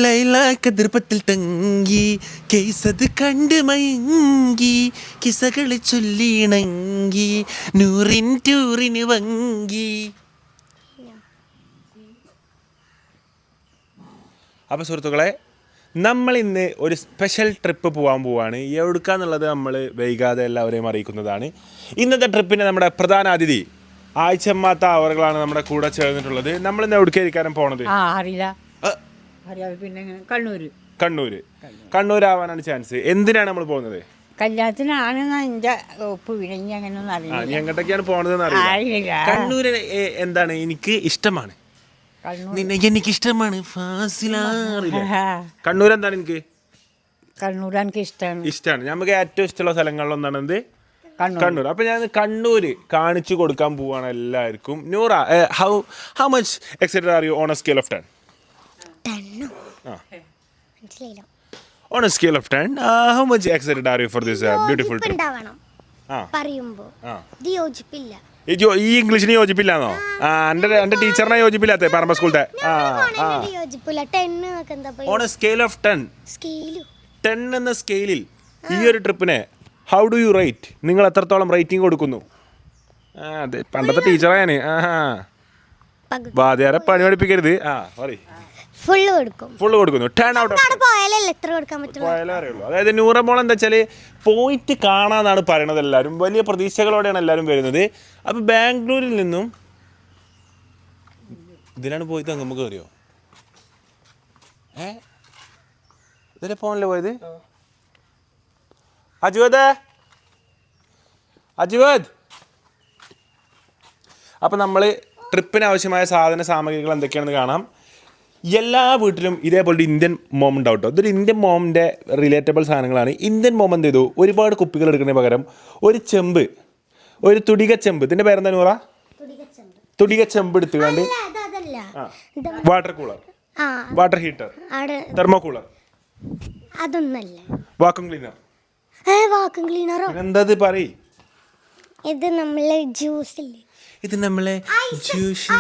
ലൈല കതിർപ്പത്തിൽ തങ്ങി കേസത് കണ്ട് മയങ്ങി കിസകളെ ചൊല്ലിണങ്ങി നൂറിൻ ടൂറിന് വങ്കി. അപ്പോൾ സുഹൃത്തുക്കളെ, നമ്മൾ ഇന്ന് ഒരു സ്പെഷ്യൽ ട്രിപ്പ് പോകാൻ പോവാണ്. എവിടുക്കാന്നുള്ളത് നമ്മൾ വൈകാതെ എല്ലാവരെയും അറിയിക്കുന്നതാണ്. ഇന്നത്തെ ട്രിപ്പിന് നമ്മുടെ പ്രധാന അതിഥി ആഴ്ചമാത്ത അവറുകളാണ് നമ്മുടെ കൂടെ ചേർന്നിട്ടുള്ളത്. നമ്മൾ ഇന്ന് എവിടേക്കായിരിക്കാനും പോണത്? കണ്ണൂരാവാനാണ് ചാൻസ്. എന്തിനാണ് നമ്മൾ പോകുന്നത്? കല്യാണത്തിനാണ് എൻ്റെ ഒപ്പ് വിനഞ്ഞി അങ്ങനെയൊന്നും അറിയില്ല. നീ എങ്ങോട്ടൊക്കെയാണ് പോണതെന്ന് അറിയില്ല. കണ്ണൂര് എന്താണ് എനിക്ക് ഇഷ്ടമാണ്, എനിക്കിഷ്ടമാണ്. കണ്ണൂർ എന്താണ് എനിക്ക് എനിക്ക് ഇഷ്ടമാണ്. നമുക്ക് ഏറ്റവും ഇഷ്ടമുള്ള സ്ഥലങ്ങളിൽ ഒന്നാണ് കണ്ണൂർ. അപ്പൊ ഞാൻ കണ്ണൂര് കാണിച്ചു കൊടുക്കാൻ പോവാണ് എല്ലാവർക്കും. Noora, how much excited are you on A scale of 10? On a scale of 10, how much excited are you for this beautiful trip? ഈ ഇംഗ്ലീഷിന് യോജിപ്പില്ലാന്നോ? എന്റെ ടീച്ചറിനെ യോജിപ്പില്ലാത്ത പറമ്പ സ്കൂളത്തെ. ഓൺ എ സ്കെയിൽ ഓഫ് 10 എന്ന സ്കെയിലിൽ ഈ ഒരു ട്രിപ്പിനെ ഹൗ ഡു യു റേറ്റ്? നിങ്ങൾ എത്രത്തോളം റേറ്റിംഗ് കൊടുക്കുന്നു? അതെ, പണ്ടത്തെ ടീച്ചറാണ്. വാദ്യാരെ പണി പഠിപ്പിക്കരുത്. ഫുള്ള് കൊടുക്കുന്നു. 10 out of 10 പോയാലേ അറിയുള്ളൂ. അതായത് നൂറമോൾ എന്താ വെച്ചാൽ പോയിട്ട് കാണാന്നാണ് പറയണത്. എല്ലാവരും വലിയ പ്രതീക്ഷകളോടെയാണ് എല്ലാവരും വരുന്നത്. അപ്പോൾ ബാംഗ്ലൂരിൽ നിന്നും ഇതിലാണ് പോയി തങ്ങുമ്പോൾ കയറിയോ? ഇതിലെ പോകാനല്ലേ പോയത്? അജുവദ്. അപ്പം നമ്മൾ ട്രിപ്പിന് ആവശ്യമായ സാധന സാമഗ്രികൾ എന്തൊക്കെയാണെന്ന് കാണാം. എല്ലാ വീട്ടിലും ഇതേപോലെ ഇന്ത്യൻ മോം ഉണ്ടാവും കേട്ടോ. ഇതൊരു ഇന്ത്യൻ മോമിൻ്റെ റിലേറ്റബിൾ സാധനങ്ങളാണ്. ഇന്ത്യൻ മോം എന്ത് ചെയ്തു? ഒരുപാട് കുപ്പികൾ എടുക്കുന്നതിന് പകരം ഒരു ചെമ്പ്, ഒരു തുടിക ചെമ്പ്, ഇതിൻ്റെ പേരെന്താ നൂറ? തുടിക ചെമ്പ് എടുത്തുകൊണ്ട് water cooler, water heater, thermo cooler, vacuum cleaner. എന്താ പറയും? ഇത് നമ്മളെ ജ്യൂസ്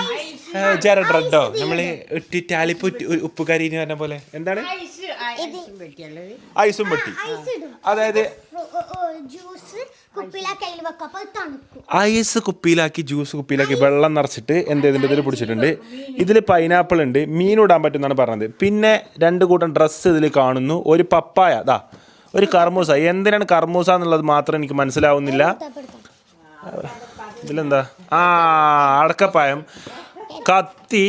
ജറഡോ നമ്മളെ ഇട്ടിട്ടാലിപ്പ് ഉപ്പ് കരിന്ന് പറഞ്ഞ പോലെ. എന്താണ്? ഐസും പെട്ടി. അതായത് ഐസ് കുപ്പിയിലാക്കി, ജ്യൂസ് കുപ്പിയിലാക്കി വെള്ളം നിറച്ചിട്ട് എന്ത് ഇതിൻ്റെ ഇതിൽ പിടിച്ചിട്ടുണ്ട്. ഇതിൽ പൈനാപ്പിൾ ഉണ്ട്, മീനിടാൻ പറ്റുമെന്നാണ് പറഞ്ഞത്. പിന്നെ 2 കൂട്ടം ഡ്രസ്സ് ഇതിൽ കാണുന്നു. ഒരു പപ്പായ, ഒരു കർമൂസ. എന്തിനാണ് കർമൂസ എന്നുള്ളത് മാത്രം എനിക്ക് മനസ്സിലാവുന്നില്ല. ഇതിലെന്താ? അടക്കപ്പായം, കത്തി.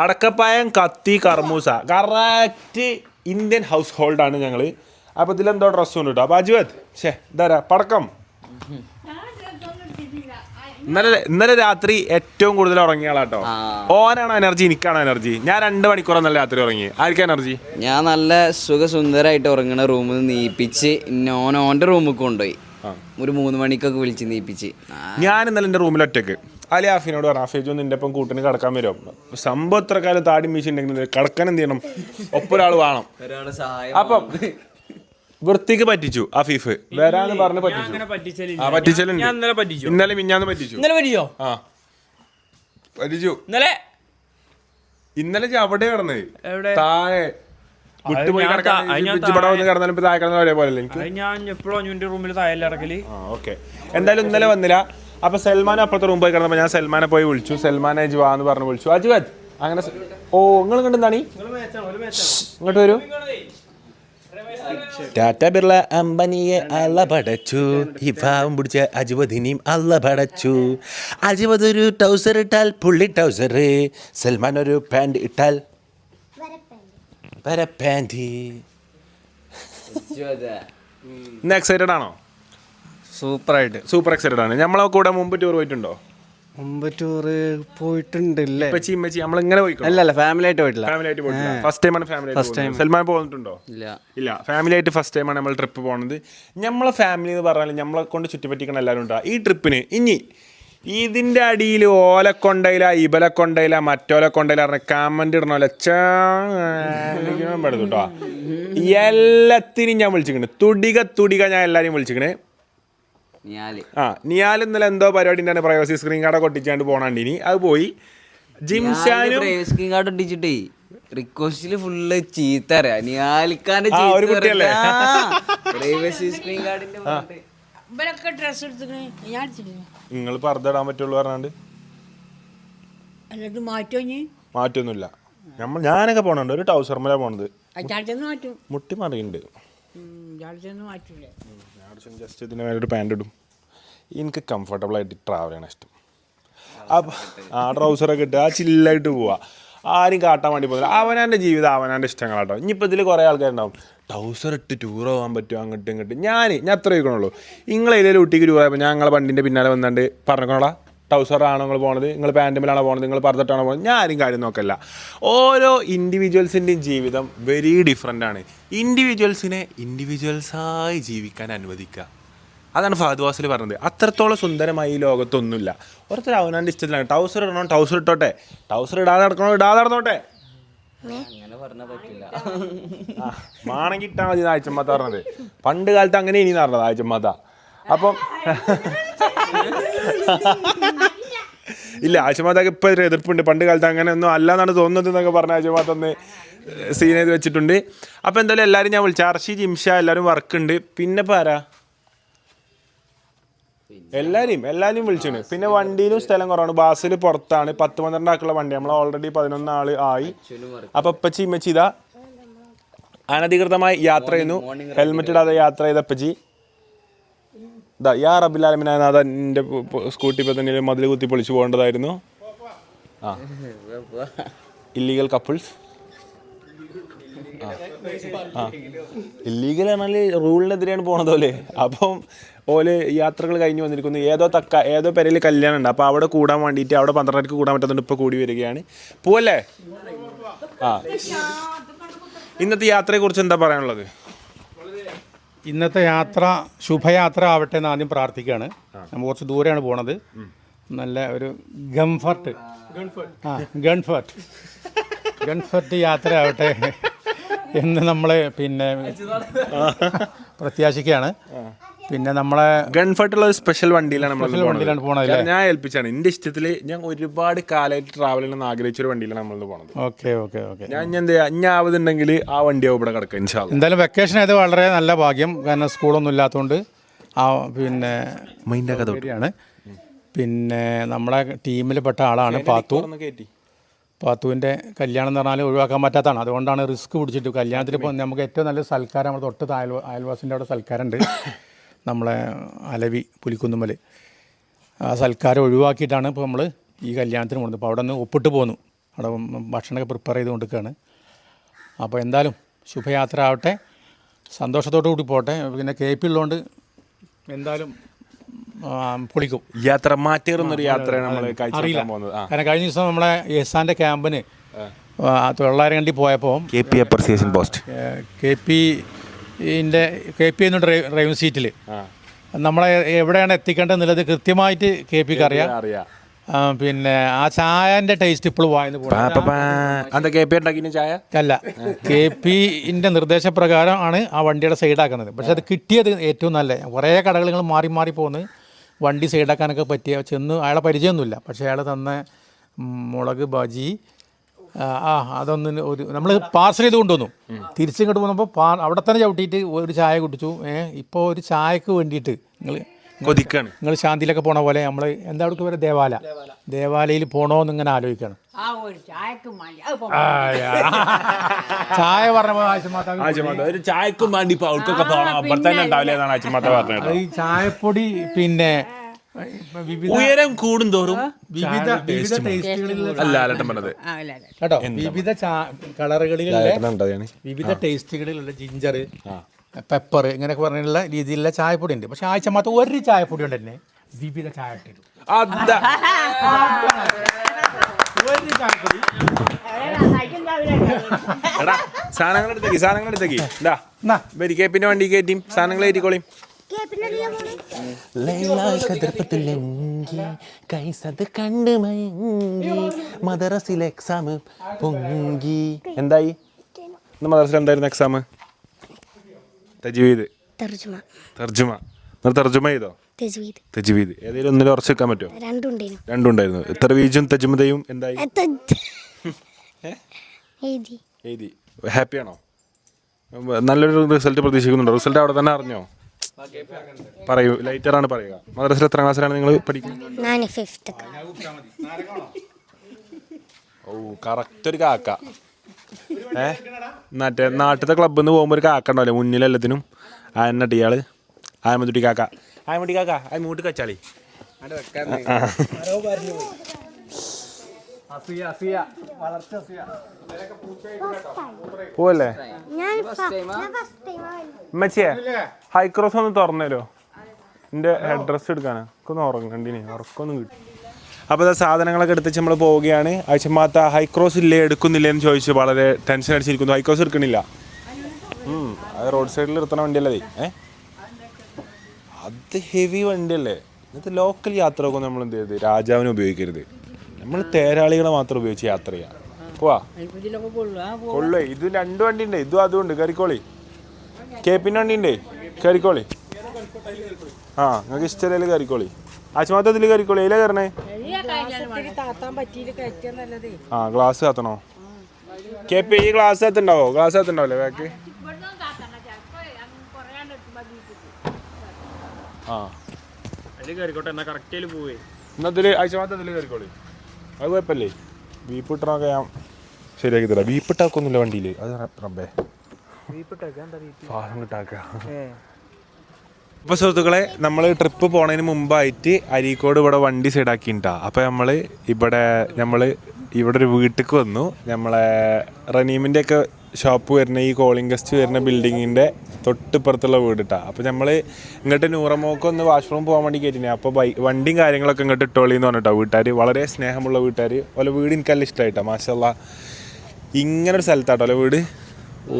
അടക്കപ്പായം, കത്തി, കർമൂസ. കറക്റ്റ് ഇന്ത്യൻ ഹൗസ് ഹോൾഡാണ് ഞങ്ങൾ. അപ്പോൾ ഇതിലെന്തോ ഡ്രസ്സും ഉണ്ട് കേട്ടോ. അപ്പോൾ അജുവത് ഇതാരാ പടക്കം? ഇന്നലെ രാത്രി ഏറ്റവും കൂടുതൽ ഉറങ്ങിയ ആളാട്ടോ. ഓനാണോ എനർജി? എനിക്കാണോ എനർജി? ഞാൻ 2 മണിക്കൂറാണ് ഇന്നലെ രാത്രി ഉറങ്ങി. ആർക്കാ എനർജി? ഞാൻ നല്ല സുഖസുന്ദരമായിട്ട് ഉറങ്ങണ റൂമിൽ നിന്ന് നീപ്പിച്ച് ഓൻ്റെ റൂമിൽ കൊണ്ടുപോയി. ഒരു 3 മണിക്കൊക്കെ വിളിച്ച് നീപ്പിച്ച്. ഞാൻ ഇന്നലെ എൻ്റെ റൂമിൽ ഒറ്റയ്ക്ക് അല്ലെ ആഫിനോട് പറഞ്ഞു, ആഫിജോ നിന്റെ ഒപ്പം കൂട്ടിന് കിടക്കാൻ വരുമോ? സംഭവം എത്ര കാലം താടി മീശുണ്ടെങ്കിൽ കിടക്കാൻ എന്ത് ചെയ്യണം? ഒപ്പൊരാൾ വേണം. അപ്പം വൃത്തിക്ക് പറ്റിച്ചു ആഫീഫ്. വരാന്ന് പറഞ്ഞ് പറ്റിച്ചു. ഇന്നലെ മിഞ്ഞാന്ന് പറ്റിച്ചു. ഇന്നലെ അവിടെ കിടന്നത് താഴെ വിട്ടുപോയി കിടന്നാലും താഴെ കിടന്ന ഒരേ പോലെ എനിക്ക്. ഓക്കെ, എന്തായാലും ഇന്നലെ വന്നില്ല. അപ്പൊ സൽമാൻ അപ്പുറത്തെ റൂം പോയി കിടന്നപ്പോ ഞാൻ സൽമാനെ പോയി വിളിച്ചു. സൽമാനെ അജുവാന്ന് പറഞ്ഞ് വിളിച്ചു. അജുവത് അങ്ങനെ. നിങ്ങൾ കണ്ടെന്താണ് ഇങ്ങോട്ട് വരൂ. ടാറ്റ ബിർള അംബാനിയെ അല്ല പടച്ചു, ഈ പാവം പിടിച്ച അജുവദിനെയും അല്ല പടച്ചു. അജുവത് ഒരു ട്രൗസർ ഇട്ടാൽ പുള്ളി ട്രൗസർ, സൽമാൻ ഒരു പാൻറ് ഇട്ടാൽ ഇന്ന് എക്സൈറ്റഡ് ആണോ? സൂപ്പർ എക്സൈറ്റഡ് ആണ്. നമ്മളെ കൂടെ മുമ്പ് ടൂർ പോയിട്ടുണ്ടോ? മുമ്പ് ടൂറ് പോയിട്ടുണ്ട്. നമ്മളിങ്ങനെ പോയി? അല്ല, ഫാമിലി ആയിട്ട് പോയിട്ടില്ല. ഫസ്റ്റ് ടൈമാണ് ഫാമിലി ആയിട്ട്. സൽമാൻ പോയിട്ടുണ്ടോ? ഇല്ല, ഫാമിലി ആയിട്ട് ഫസ്റ്റ് ടൈമാണ് നമ്മൾ ട്രിപ്പ് പോകുന്നത്. നമ്മളെ ഫാമിലി എന്ന് പറഞ്ഞാൽ നമ്മളെ കൊണ്ട് ചുറ്റിപ്പറ്റിക്കണം എല്ലാവരും ഉണ്ടാവും. ഈ ട്രിപ്പിന് ഇനി ഇതിൻ്റെ അടിയിൽ ഓലക്കൊണ്ടയില, ഇബലക്കൊണ്ടയില, മറ്റോലക്കൊണ്ടയില പറഞ്ഞ കമന്റ് ഇടണോലെ കേട്ടോ. എല്ലാത്തിനും ഞാൻ വിളിച്ചിക്കണ്. തുടിക ഞാൻ എല്ലാവരെയും വിളിച്ചിക്കണേ. നിയാൽ ഇന്നലെ എന്തോ പരിപാടി ഉണ്ടാണ്, പ്രൈവസി സ്ക്രീൻ കാർഡൊക്കെ ഒട്ടിച്ചാണ്ട് പോണാണ്ടിനി. അത് പോയി. ജിംഷാനും സ്ക്രീൻ കാർഡ് ഒട്ടിച്ചിട്ടേ റിക്വസ്റ്റില് ഫുള്ള് ചീത്ത അറിയാ നിയാലിക്കാന്റെ ആ, ഒരു കുട്ടിയല്ലേ? പ്രൈവസി സ്ക്രീൻ കാർഡിന്റെ ഇവരൊക്കെ ഡ്രസ്സ് എടുത്തിക്കണേ ഞാൻ എടുത്തിട്ടില്ല. നിങ്ങൾ പർദ്ദ ഇടാൻ പറ്റുള്ളൂ പറഞ്ഞാണ്ട് അല്ലത് മാറ്റോ ഇനി മാറ്റൊന്നുമില്ല. ഞാനൊക്കെ പോണുണ്ട് ഒരു ടൗസർമല പോണത് അച്ചാടത്തൊന്നും മാറ്റും. മുട്ടി മറിയുണ്ട്. ഇയാളത്തൊന്നും മാറ്റൂല. ഞാൻ ജസ്റ്റ് ഇതിന് മേലെ ഒരു പാൻറ് ഇടും. എനിക്ക് കംഫർട്ടബിൾ ആയിട്ട് ട്രാവൽ ചെയ്യണം ഇഷ്ടം. അപ്പം ആ ട്രൗസറൊക്കെ ഇട്ട് ആ ചില്ലായിട്ട് പോവുക. ആരും കാട്ടാൻ വേണ്ടി പോകുന്നില്ല. അവനാൻ്റെ ജീവിതം അവനാൻ്റെ ഇഷ്ടങ്ങളാട്ടോ. ഇനിയിപ്പോൾ ഇതിൽ കുറേ ആൾക്കാരുണ്ടാവും ട്രൗസർ ഇട്ട് ടൂർ പോകാൻ പറ്റുമോ അങ്ങോട്ടും ഇങ്ങോട്ടും. ഞാൻ അത്ര ചോദിക്കണുള്ളൂ. നിങ്ങൾ ഏതെങ്കിലും ഊട്ടിക്ക് ടൂർ പോയപ്പോൾ ഞാൻ ഞങ്ങളെ വണ്ടിൻ്റെ പിന്നാലെ വന്നാണ്ട് പറഞ്ഞോളാം ട്രൗസറാണോ നിങ്ങൾ പോണത്, നിങ്ങൾ പാൻറ്റുമിലാണോ പോണത്, നിങ്ങൾ പർദ്ദട്ടാണോ പോകുന്നത്. ഞാൻ ആരും കാര്യം നോക്കല്ല. ഓരോ ഇൻഡിവിജ്വൽസിൻ്റെയും ജീവിതം വെരി ഡിഫറെൻ്റ് ആണ്. ഇൻഡിവിജ്വൽസിനെ ഇൻഡിവിജ്വൽസായി ജീവിക്കാൻ അനുവദിക്കുക. അതാണ് ഫഹദ് ഫാസിൽ പറഞ്ഞത്. അത്രത്തോളം സുന്ദരമായി ഈ ലോകത്തൊന്നുമില്ല. ഓരോരുത്തർ അവനാൻ്റെ ഇഷ്ടത്തിലാണ്. ടൗസർ ഇടണോ ടൗസർ ഇട്ടോട്ടെ, ടൗസർ ഇടാതെ നടക്കണോ ഇടാതെ നടന്നോട്ടെ. അങ്ങനെ പറഞ്ഞാൽ പറ്റില്ല. മാണെങ്കിൽ ഇട്ടാൽ മതി ആഴ്ചമാത്ത പറഞ്ഞത്. പണ്ട് കാലത്ത് അങ്ങനെ ഇനി നടന്നത് ആഴ്ചമാത്ത. അപ്പം ഇല്ല, ആഴ്ചമാത്തൊക്കെ ഇപ്പോൾ ഒരു എതിർപ്പുണ്ട്. പണ്ട് കാലത്ത് അങ്ങനെ ഒന്നും അല്ല എന്നാണ് തോന്നുന്നത് എന്നൊക്കെ പറഞ്ഞ ആഴ്ചമാത്ത ഒന്ന് സീൻ ചെയ്ത് വെച്ചിട്ടുണ്ട്. അപ്പോൾ എന്തായാലും എല്ലാവരും ഞാൻ വിളിച്ചു. അർഷി ജിംഷ എല്ലാവരും വർക്കുണ്ട്. പിന്നെ ഇപ്പോൾ ആരാ എല്ലാവരും വിളിച്ചിട്ടുണ്ട്. പിന്നെ വണ്ടിയിലും സ്ഥലം കുറവാണ്. ബാസിൽ പുറത്താണ്. 10-12 ആൾക്കുള്ള വണ്ടി. നമ്മൾ ഓൾറെഡി 11 ആൾ ആയി. അപ്പം ഇപ്പച്ചി ഇമ്മച്ചി ഇതാ അനധികൃതമായി യാത്ര ചെയ്യുന്നു. ഹെൽമെറ്റ് ഇടാതെ യാത്ര ചെയ്ത അപ്പച്ചി ഇതാ യാ റബ്ബിലാലമിനായ അതാ എൻ്റെ സ്കൂട്ടി ഇപ്പോൾ തന്നെ മതിൽ കുത്തി പൊളിച്ചു പോകേണ്ടതായിരുന്നു. ആ ഇല്ലീഗൽ കപ്പിൾസ്. ആ ഇല്ലീഗൽ പറഞ്ഞാൽ റൂളിനെതിരെയാണ് പോണത് പോലെ. അപ്പം ഓല് യാത്രകൾ കഴിഞ്ഞ് വന്നിരിക്കുന്നു. ഏതോ പെരയിൽ കല്യാണം ഉണ്ട്. അപ്പോൾ അവിടെ കൂടാൻ വേണ്ടിയിട്ട് അവിടെ 12 കൂടാൻ പറ്റുന്നുണ്ട്. ഇപ്പോൾ കൂടി വരികയാണ്. പോവല്ലേ? ആ ഇന്നത്തെ യാത്രയെക്കുറിച്ച് എന്താ പറയാനുള്ളത്? ഇന്നത്തെ യാത്ര ശുഭയാത്ര ആവട്ടെ എന്ന് ആദ്യം പ്രാർത്ഥിക്കുകയാണ്. നമ്മൾ കുറച്ച് ദൂരെയാണ് പോണത്. നല്ല ഒരു ഗൺഫർട്ട് യാത്ര ആവട്ടെ എന്ന് നമ്മൾ പിന്നെ പ്രത്യാശിക്കുകയാണ്. പിന്നെ നമ്മളെ ഗൺഫർട്ടുള്ള ഒരു സ്പെഷ്യൽ വണ്ടിയിലാണ് വണ്ടിയിലാണ് പോണത്. ഞാൻ ഏൽപ്പിച്ചാണ്. എൻ്റെ ഇഷ്ടത്തിൽ ഞാൻ ഒരുപാട് കാലമായിട്ട് ട്രാവൽ ചെയ്യണമെന്ന് ആഗ്രഹിച്ചൊരു വണ്ടിയിലാണ് നമ്മൾ പോണത്. ഓക്കെ ഞാൻ എന്താ ഞാൻ ആവുന്നുണ്ടെങ്കിൽ ആ വണ്ടിയാവും ഇവിടെ കിടക്കുക ഇൻഷാ അല്ലാ. എന്തായാലും വെക്കേഷൻ ആയത് വളരെ നല്ല ഭാഗ്യം. കാരണം സ്കൂളൊന്നും ഇല്ലാത്തതുകൊണ്ട് ആ പിന്നെ ശരിയാണ്. പിന്നെ നമ്മളെ ടീമിൽ പെട്ട ആളാണ് പാത്തുവിൻ്റെ കല്യാണം എന്ന് പറഞ്ഞാൽ ഒഴിവാക്കാൻ പറ്റാത്തതാണ്. അതുകൊണ്ടാണ് റിസ്ക് പിടിച്ചിട്ട് കല്യാണത്തിന് ഇപ്പോൾ നമുക്ക് ഏറ്റവും നല്ല സൽക്കാരം നമ്മൾ തൊട്ട് അയൽവാസിൻ്റെ അവിടെ സൽക്കാരമുണ്ട്. നമ്മളെ അലവി പുലിക്കുന്നുമ്മൽ. ആ സൽക്കാരം ഒഴിവാക്കിയിട്ടാണ് ഇപ്പോൾ നമ്മൾ ഈ കല്യാണത്തിന് പോകുന്നത്. അപ്പോൾ അവിടെ നിന്ന് ഒപ്പിട്ട് പോന്നു. അവിടെ ഭക്ഷണമൊക്കെ പ്രിപ്പയർ ചെയ്ത് കൊണ്ടിരിക്കുകയാണ്. അപ്പോൾ എന്തായാലും ശുഭയാത്ര ആവട്ടെ, സന്തോഷത്തോടു കൂടി പോട്ടെ. പിന്നെ KP ഉള്ളതുകൊണ്ട് എന്തായാലും പൊളിക്കും. യാത്ര മാറ്റേറുന്നൊരു യാത്രയാണ് നമ്മൾ അറിയില്ല. കാരണം കഴിഞ്ഞ ദിവസം നമ്മളെ എസാൻ്റെ ക്യാമ്പിന് 900 കണ്ടി പോയപ്പോൾ KP അപ്രിസിയേഷൻ പോസ്റ്റ് KP എന്ന ഡ്രൈവിംഗ് സീറ്റിൽ നമ്മളെ എവിടെയാണ് എത്തിക്കേണ്ടതെന്നുള്ളത് കൃത്യമായിട്ട് KPക്ക് അറിയാം. പിന്നെ ആ ചായൻ്റെ ടേസ്റ്റ് ഇപ്പോഴും വായന്ന് ചായ അല്ല, KPൻ്റെ നിർദ്ദേശപ്രകാരം ആണ് ആ വണ്ടിയുടെ സൈഡാക്കുന്നത്. പക്ഷെ അത് കിട്ടിയത് ഏറ്റവും നല്ല കുറേ കടകൾ മാറി പോകുന്നത് വണ്ടി സൈഡാക്കാനൊക്കെ പറ്റിയ ചെന്ന് അയാളെ പരിചയമൊന്നുമില്ല. പക്ഷേ അയാൾ തന്ന മുളക് ബജി അതൊന്ന് ഒരു നമ്മൾ പാർസൽ ചെയ്ത് കൊണ്ടുവന്നു. തിരിച്ചിങ്ങോട്ട് പോകുമ്പോൾ അവിടെ തന്നെ ചവിട്ടിയിട്ട് ഒരു ചായ കുടിച്ചു. ഇപ്പോൾ ഒരു ചായക്ക് വേണ്ടിയിട്ട് നിങ്ങൾ ശാന്തിയിലൊക്കെ പോണ പോലെ നമ്മൾ എന്താ അവിടെ വരെ ദേവാലയിൽ പോകണമെന്ന് ഇങ്ങനെ ആലോചിക്കണം. ചായ പറഞ്ഞപ്പോൾ ഈ ചായപ്പൊടി പിന്നെ ഉയരം കൂടുന്തോറും വിവിധ ടേസ്റ്റുകളിലുള്ള കേട്ടോ, വിവിധ കളറുകളിലുള്ള വിവിധ ടേസ്റ്റുകളിലുള്ള ജിഞ്ചർ, പെപ്പർ ഇങ്ങനെയൊക്കെ പറഞ്ഞിട്ടുള്ള രീതിയിലുള്ള ചായപ്പൊടി ഉണ്ട്. പക്ഷെ ആഴ്ച മാത്രം ഒരു ചായപ്പൊടി കൊണ്ട് തന്നെ വിവിധ ചായ ഇട്ടിരുന്നു. സാധനങ്ങളെടുത്തേക്ക് KPന്റെ വണ്ടി കയറ്റിയും സാധനങ്ങൾ കയറ്റിക്കോളിയും. മദ്രസിലെ എക്സാം പൊങ്കി. എന്തായി ഇന്ന് മദ്രസിൽ എന്തായിരുന്നു എക്സാം? തജ്വീദ് തർജുമ ചെയ്തോ? തജ്വീദ് ഏതെങ്കിലും ഒന്നിലും ഉറച്ചു വെക്കാൻ പറ്റുമോ? രണ്ടുണ്ടായിരുന്നു. തർവീജും തജ്മദയും എന്തായി? എഴുതി. ഹാപ്പിയാണോ? നല്ലൊരു റിസൾട്ട് പ്രതീക്ഷിക്കുന്നുണ്ടോ? റിസൾട്ട് അവിടെ തന്നെ അറിഞ്ഞോ? പറയൂ, ലൈറ്ററാണ് പറയുക. മദ്രസയിൽ എത്ര ക്ലാസ്സിലാണ് നിങ്ങൾ പഠിക്കുന്നത്? ഓ, കറക്റ്റ് ഒരു കാക്ക. മറ്റേ നാട്ടിലത്തെ ക്ലബ്ബിൽ നിന്ന് പോകുമ്പോൾ ഒരു കാക്ക ഉണ്ടാവില്ലേ മുന്നിലെല്ലാത്തിനും? ആനട്ട് ഇയാള് ആയമുട്ടി കാക്ക. ആയമുട്ടി കാക്ക ആ മൂട്ട് കച്ചാളി പോവല്ലേ? മച്ചിയെ ഹൈക്രോസ് ഒന്ന് തുറന്നേരോ? എൻ്റെ ഹെഡ് ഡ്രസ് എടുക്കാനാ. ഒന്ന് ഉറങ്ങണ്ടിനി, ഉറക്കൊന്നും കിട്ടും. അപ്പോൾ അത് സാധനങ്ങളൊക്കെ എടുത്ത് നമ്മൾ പോവുകയാണ്. ആവശ്യമാത്ത ഹൈക്രോസ് ഇല്ലേ എടുക്കുന്നില്ലേ എന്ന് ചോദിച്ചു വളരെ ടെൻഷൻ അടിച്ചിരിക്കുന്നു. ഹൈക്രോസ് എടുക്കണില്ല. അത് റോഡ് സൈഡിൽ നിർത്തുന്ന വണ്ടിയല്ലേ? അത് ഹെവി വണ്ടിയല്ലേ? ഇന്നത്തെ ലോക്കൽ യാത്രയൊക്കെ നമ്മൾ എന്ത് ചെയ്ത് രാജാവിനെ ഉപയോഗിക്കരുത്. നമ്മൾ തേരാളികളെ മാത്രം ഉപയോഗിച്ച് യാത്ര ചെയ്യാം. പോവാ കൊള്ളേ. ഇത് 2 വണ്ടി ഉണ്ട്, ഇതും അതും ഉണ്ട്. കയറിക്കോളി. കേപ്പിൻ്റെ വണ്ടി ഉണ്ട്, കയറിക്കോളി. ആ, നിങ്ങൾക്ക് ഇഷ്ടമല്ലേ കയറിക്കോളി. ആശുമാത്തത്തിൽ കയറിക്കോളി. അതിലേ കയറണേ. ആ, ഗ്ലാസ് കത്തണോ? കേപ്പി ഈ ഗ്ലാസ് കത്തുണ്ടാവോ? ഗ്ലാസ് കത്തുണ്ടാവല്ലേ ബാക്ക്? ആ, അതിൽ കയറിക്കോട്ടെ. എന്നാ കറക്റ്റിൽ പോവേ. എന്നതിൽ ആഴ്ചമാത്തതിൽ കയറിക്കോളി. അത് കുഴപ്പമില്ലേ? വീപ്പിട്ടൊക്കെ ഞാൻ ശരിയാക്കി തരാം. വീപ്പിട്ടാക്കൊന്നുമില്ല വണ്ടിയിൽ. അത് റബ്ബേ ഫാസം കിട്ടാക്ക. അപ്പോൾ സുഹൃത്തുക്കളെ, നമ്മൾ ട്രിപ്പ് പോണതിന് മുമ്പായിട്ട് അരീക്കോട് ഇവിടെ വണ്ടി സൈഡാക്കിണ്ടാ. അപ്പോൾ നമ്മൾ ഇവിടെ ഒരു വീട്ടിലേക്ക് വന്നു. നമ്മളെ റനീമിൻ്റെ ഒക്കെ ഷോപ്പ് വരുന്ന ഈ കോളിംഗ് ഗസ്റ്റ് വരുന്ന ബിൽഡിങ്ങിൻ്റെ തൊട്ടിപ്പുറത്തുള്ള വീടിട്ടാ. അപ്പോൾ നമ്മൾ ഇങ്ങോട്ട് നൂറമോക്കൊന്ന് വാഷ്റൂം പോകാൻ വേണ്ടി കയറ്റിനെ. അപ്പോൾ വണ്ടിയും കാര്യങ്ങളൊക്കെ ഇങ്ങോട്ട് ഇട്ടോളിന്ന് പറഞ്ഞിട്ടോ വീട്ടുകാർ. വളരെ സ്നേഹമുള്ള വീട്ടുകാർ. ഓലെ വീട് എനിക്കെല്ലാം ഇഷ്ടമായിട്ടാണ്. മാഷല്ലാ, ഇങ്ങനൊരു സ്ഥലത്താട്ടോ ഓലെ വീട്. ഓ,